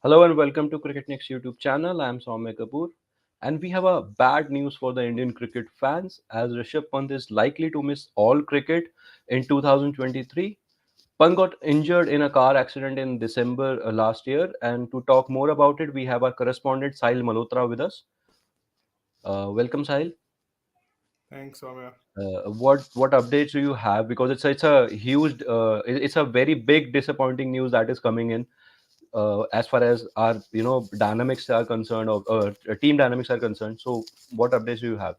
Hello and welcome to Cricketnext YouTube channel. I am Soumya Kapoor, and we have a bad news for the Indian cricket fans as Rishabh Pant is likely to miss all cricket in 2023. Pant got injured in a car accident in December last year, and to talk more about it, we have our correspondent Sahil Malhotra with us. Welcome, Sahil. Thanks, Soumya. What updates do you have? Because it's a huge, it's a very big disappointing news that is coming in as far as our dynamics are concerned or team dynamics are concerned. So what updates do you have?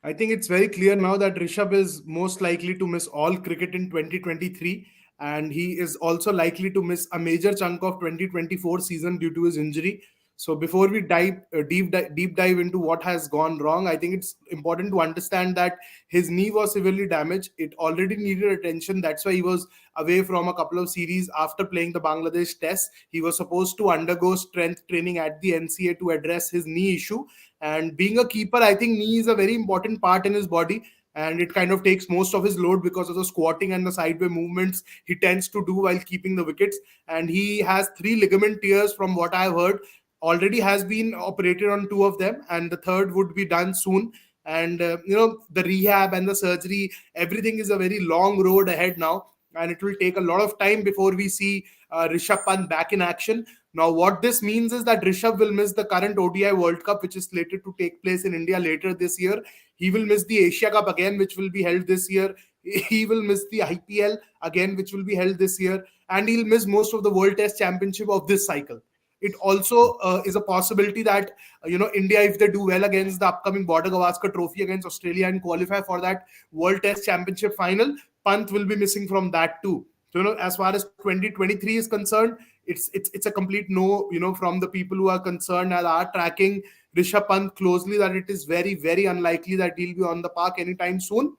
I think it's very clear now that Rishabh is most likely to miss all cricket in 2023, and he is also likely to miss a major chunk of 2024 season due to his injury. So before we deep dive into what has gone wrong, I think it's important to understand that his knee was severely damaged. It already needed attention. That's why he was away from a couple of series after playing the Bangladesh Test. He was supposed to undergo strength training at the NCA to address his knee issue. And being a keeper, I think knee is a very important part in his body, and it kind of takes most of his load because of the squatting and the sideway movements he tends to do while keeping the wickets. And he has three ligament tears, from what I've heard. Already has been operated on two of them, and the third would be done soon. And the rehab and the surgery, everything is a very long road ahead now, and it will take a lot of time before we see Rishabh Pant back in action. Now, what this means is that Rishabh will miss the current ODI World Cup, which is slated to take place in India later this year. He will miss the Asia Cup again, which will be held this year. He will miss the IPL again, which will be held this year. And he'll miss most of the World Test Championship of this cycle. It also is a possibility that, India, if they do well against the upcoming Border Gavaskar Trophy against Australia and qualify for that World Test Championship final, Pant will be missing from that too. So, as far as 2023 is concerned, it's a complete no, from the people who are concerned and are tracking Rishabh Pant closely, that it is very, very unlikely that he'll be on the park anytime soon.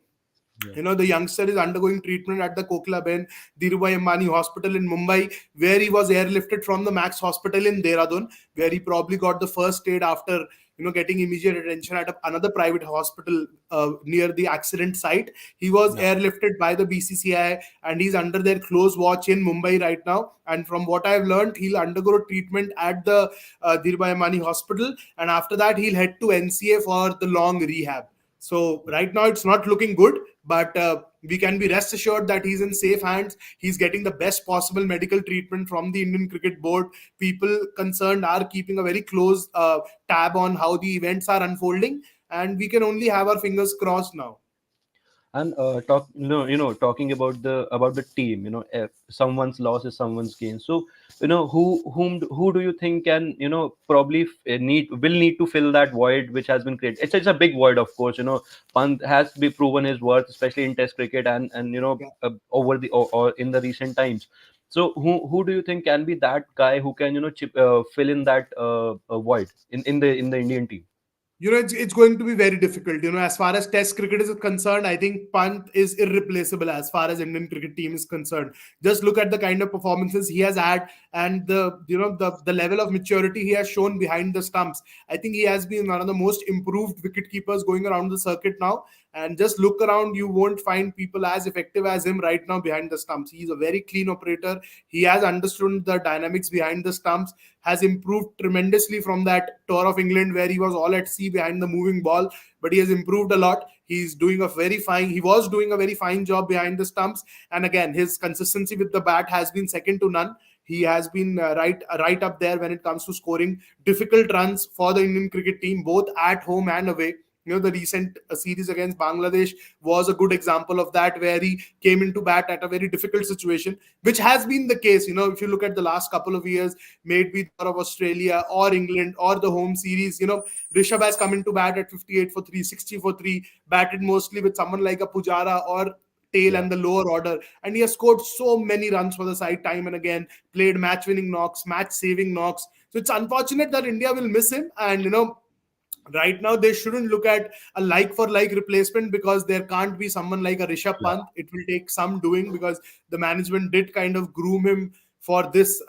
Yeah. The youngster is undergoing treatment at the Kokilaben Dhirubhai Ambani Hospital in Mumbai, where he was airlifted from the Max Hospital in Dehradun, where he probably got the first aid after getting immediate attention at another private hospital near the accident site. He was Yeah. airlifted by the BCCI, and he's under their close watch in Mumbai right now. And from what I've learned, he'll undergo treatment at the Dhirubhai Ambani Hospital, and after that he'll head to NCA for the long rehab. So right now it's not looking good, but we can be rest assured that he's in safe hands. He's getting the best possible medical treatment from the Indian Cricket Board. People concerned are keeping a very close tab on how the events are unfolding, and we can only have our fingers crossed now. And talking about the team, if someone's loss is someone's gain. So who do you think can probably need to fill that void which has been created? It's a big void, of course. Pant has be proven his worth, especially in Test cricket and Yeah. over the or in the recent times. So who do you think can be that guy who can fill in that void in the Indian team? It's going to be very difficult. As far as Test cricket is concerned, I think Pant is irreplaceable as far as Indian cricket team is concerned. Just look at the kind of performances he has had, and the level of maturity he has shown behind the stumps. I think he has been one of the most improved wicket keepers going around the circuit now. And just look around, you won't find people as effective as him right now behind the stumps. He's a very clean operator. He has understood the dynamics behind the stumps, has improved tremendously from that tour of England where he was all at sea behind the moving ball, but he has improved a lot. He was doing a very fine job behind the stumps. And again, his consistency with the bat has been second to none. He has been right up there when it comes to scoring difficult runs for the Indian cricket team, both at home and away. The recent series against Bangladesh was a good example of that, where he came into bat at a very difficult situation, which has been the case. If you look at the last couple of years, maybe the of Australia or England or the home series, Rishabh has come into bat at 58 for 3, 60 for 3, batted mostly with someone like a Pujara or tail Yeah. and the lower order, and he has scored so many runs for the side time and again, played match winning knocks, match saving knocks. So it's unfortunate that India will miss him. And right now they shouldn't look at a like for like replacement, because there can't be someone like a Rishabh Yeah. Pant. It will take some doing, because the management did kind of groom him for this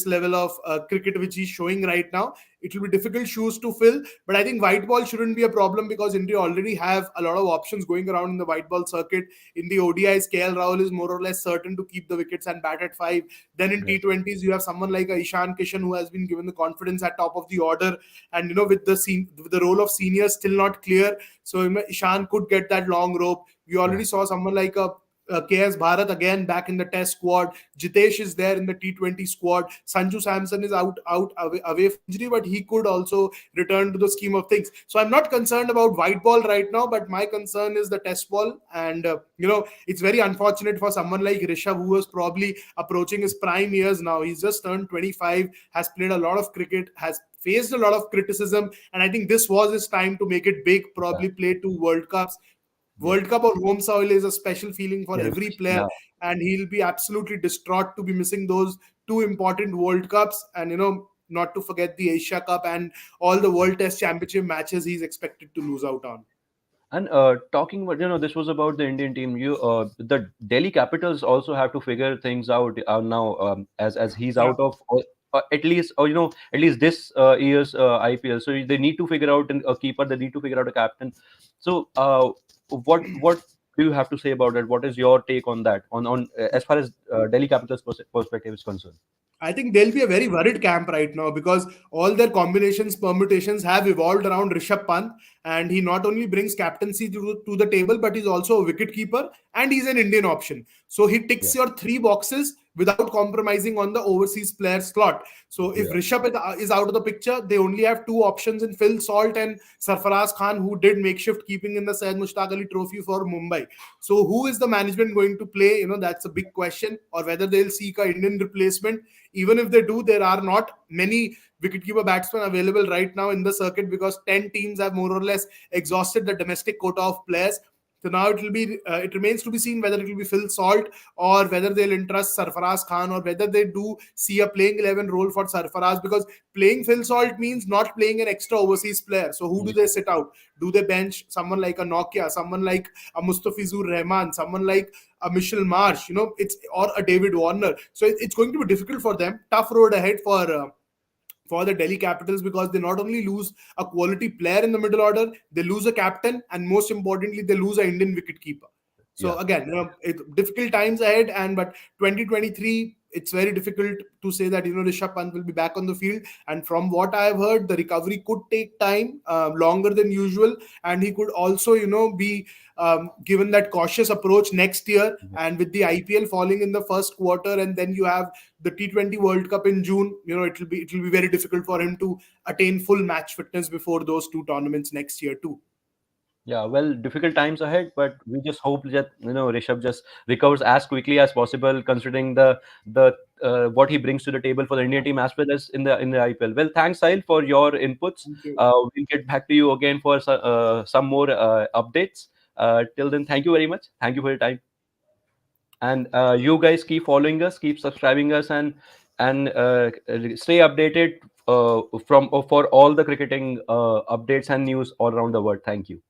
level of cricket which he's showing right now. it will be difficult shoes to fill. But I think white ball shouldn't be a problem because India already have a lot of options going around in the white ball circuit. In the ODIs, KL Rahul is more or less certain to keep the wickets and bat at 5. Then in Yeah. T20s, you have someone like Ishan Kishan who has been given the confidence at top of the order, and with the role of senior still not clear, so Ishan could get that long rope. We Yeah. already saw someone like a KS Bharat again back in the Test squad. Jitesh is there in the T20 squad. Sanju Samson is away for injury, but he could also return to the scheme of things. So I'm not concerned about white ball right now, but my concern is the Test ball. And it's very unfortunate for someone like Rishabh, who was probably approaching his prime years now. He's just turned 25, has played a lot of cricket, has faced a lot of criticism, and I think this was his time to make it big. Yeah. Probably play 2 World Cups. Yeah. World Cup on home soil is a special feeling for Very every special. player, Yeah. and he'll be absolutely distraught to be missing those two important World Cups, and not to forget the Asia Cup and all the World Test Championship matches he's expected to lose out on. And talking about, this was about the Indian team. The Delhi Capitals also have to figure things out now, as he's Yeah. out of at least, at least this year's IPL. So they need to figure out a keeper. They need to figure out a captain. So what do you have to say about that? What is your take on that? On as far as Delhi Capitals perspective is concerned? I think they'll be a very worried camp right now because all their combinations, permutations have evolved around Rishabh Pant, and he not only brings captaincy to the table, but he's also a wicket keeper and he's an Indian option. So he Yeah. ticks your three boxes without compromising on the overseas player slot. So if Yeah. Rishabh is out of the picture, they only have two options in Phil Salt and Sarfaraz Khan, who did makeshift keeping in the Syed Mushtaq Ali Trophy for Mumbai. So who is the management going to play? That's a big question. Or whether they'll seek a Indian replacement. Even if they do, there are not many wicketkeeper batsmen available right now in the circuit because 10 teams have more or less exhausted the domestic quota of players. So now it remains to be seen whether it will be Phil Salt or whether they'll entrust Sarfaraz Khan, or whether they do see a playing 11 role for Sarfaraz, because playing Phil Salt means not playing an extra overseas player. So who do Yeah. they sit out? Do they bench someone like a Nokia, someone like a Mustafizur Rahman, someone like a Mitchell Marsh, or a David Warner? So it's going to be difficult for them. Tough road ahead for the Delhi Capitals, because they not only lose a quality player in the middle order, they lose a captain, and most importantly, they lose an Indian wicketkeeper. So Yeah. again, difficult times ahead, but 2023, it's very difficult to say that Rishabh Pant will be back on the field. And from what I have heard, the recovery could take time, longer than usual, and he could also be given that cautious approach next year. Yeah. And with the IPL falling in the first quarter, and then you have the T20 World Cup in June, it will be very difficult for him to attain full match fitness before those two tournaments next year too. Yeah, well, difficult times ahead, but we just hope that Rishabh just recovers as quickly as possible, considering the what he brings to the table for the Indian team as well as in the IPL. Well, thanks, Sahil, for your inputs. Thank you. We'll get back to you again for some more updates. Till then, thank you very much. Thank you for your time, and you guys keep following us, keep subscribing us, and stay updated for all the cricketing updates and news all around the world. Thank you.